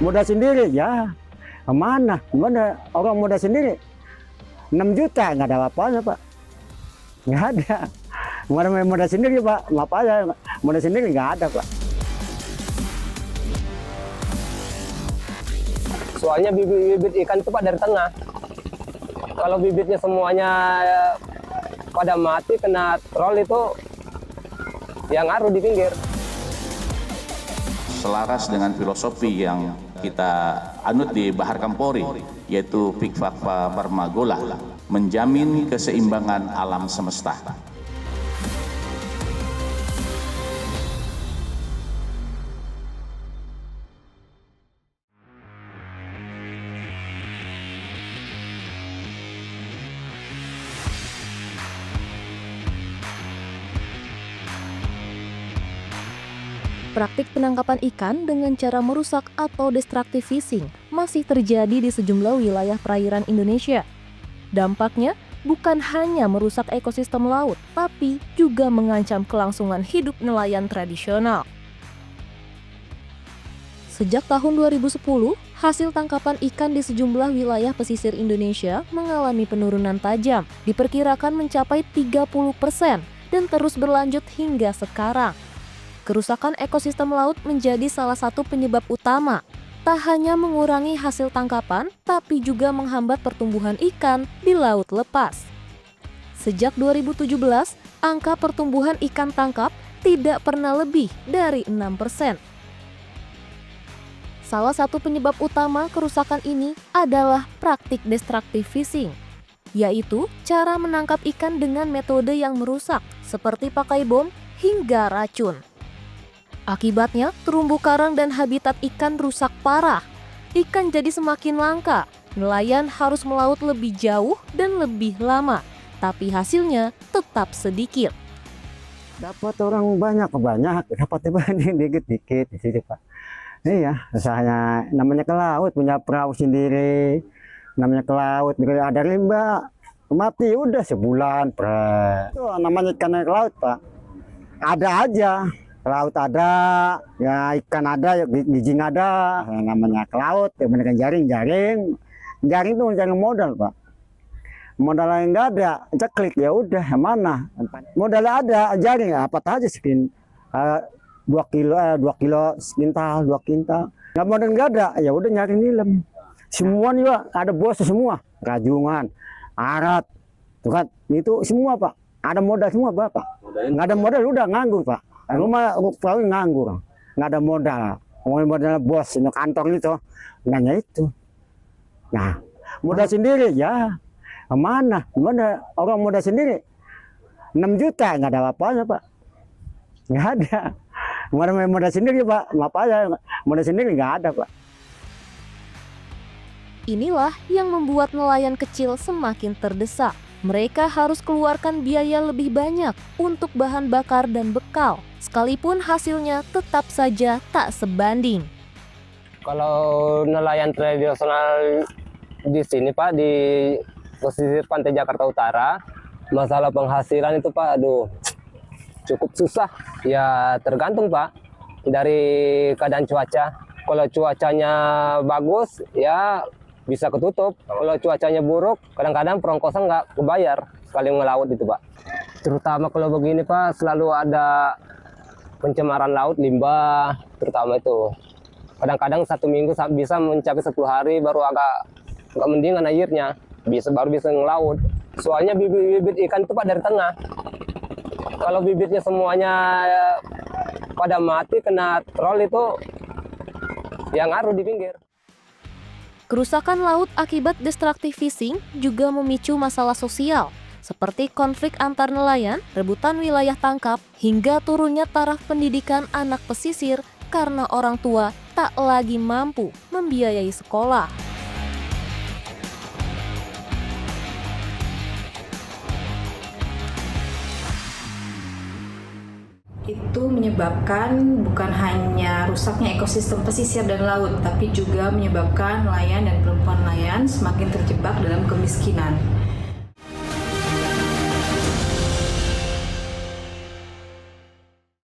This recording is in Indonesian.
Modal sendiri ya, mana orang modal sendiri 6 juta nggak ada apa-apanya Pak, nggak ada. Modal sendiri Pak, apa aja modal sendiri nggak ada Pak. Soalnya bibit ikan itu Pak dari tengah. Kalau bibitnya semuanya pada mati kena troll itu yang ngaruh di pinggir. Selaras dengan filosofi yang kita anut di Bahar Kampori, yaitu Fikfakfa Barmagola, menjamin keseimbangan alam semesta. Praktik penangkapan ikan dengan cara merusak atau destructive fishing masih terjadi di sejumlah wilayah perairan Indonesia. Dampaknya bukan hanya merusak ekosistem laut, tapi juga mengancam kelangsungan hidup nelayan tradisional. Sejak tahun 2010, hasil tangkapan ikan di sejumlah wilayah pesisir Indonesia mengalami penurunan tajam, diperkirakan mencapai 30% dan terus berlanjut hingga sekarang. Kerusakan ekosistem laut menjadi salah satu penyebab utama. Tak hanya mengurangi hasil tangkapan, tapi juga menghambat pertumbuhan ikan di laut lepas. Sejak 2017, angka pertumbuhan ikan tangkap tidak pernah lebih dari 6%. Salah satu penyebab utama kerusakan ini adalah praktik destructive fishing, yaitu cara menangkap ikan dengan metode yang merusak, seperti pakai bom hingga racun. Akibatnya, terumbu karang dan habitat ikan rusak parah. Ikan jadi semakin langka. Nelayan harus melaut lebih jauh dan lebih lama, tapi hasilnya tetap sedikit. Dapat orang banyak, dapat dikit-dikit di sini Pak. Iya, usahanya namanya ke laut, punya perahu sendiri, namanya ke laut, ada rimba, mati udah sebulan, itu namanya ikan ke laut Pak. Ada aja. Laut ada, ya ikan ada, ya bijing ada, namanya ke laut, ya bener jaring itu mencari modal Pak. Modal yang nggak ada, ceklik ya udah, mana? Modalnya ada, jaring apa aja sekin 2 kilo sekintal, 2 kintal. Nggak modal nggak ada, ya udah nyari nilem. Semua nih Pak, ada bos semua, rajungan, arat, tuh kan, itu semua Pak. Ada modal semua Bapak. Nggak ada modal udah nganggur Pak. Rumah paling nganggur, nggak ada modal. Modal bos, kantor itu, nanya itu. Nah, modal sendiri ya, mana orang modal sendiri 6 juta nggak ada apa-apanya Pak, nggak ada. Modal sendiri Pak, apa aja modal sendiri nggak ada Pak. Inilah yang membuat nelayan kecil semakin terdesak. Mereka harus keluarkan biaya lebih banyak untuk bahan bakar dan bekal, sekalipun hasilnya tetap saja tak sebanding. Kalau nelayan tradisional di sini Pak, di pesisir pantai Jakarta Utara, masalah penghasilan itu Pak, cukup susah. Ya tergantung Pak, dari keadaan cuaca. Kalau cuacanya bagus, ya bisa ketutup. Kalau cuacanya buruk, kadang-kadang perongkosan nggak kebayar sekali ngelaut itu Pak. Terutama kalau begini Pak, selalu ada pencemaran laut, limbah, terutama itu. Kadang-kadang 1 minggu bisa mencapai 10 hari baru agak mendingan airnya, baru bisa ngelaut. Soalnya bibit ikan itu Pak dari tengah. Kalau bibitnya semuanya pada mati kena troll itu yang ngaruh di pinggir. Kerusakan laut akibat destructive fishing juga memicu masalah sosial, seperti konflik antar nelayan, rebutan wilayah tangkap, hingga turunnya taraf pendidikan anak pesisir karena orang tua tak lagi mampu membiayai sekolah. Itu menyebabkan bukan hanya rusaknya ekosistem pesisir dan laut, tapi juga menyebabkan nelayan dan perempuan nelayan semakin terjebak dalam kemiskinan.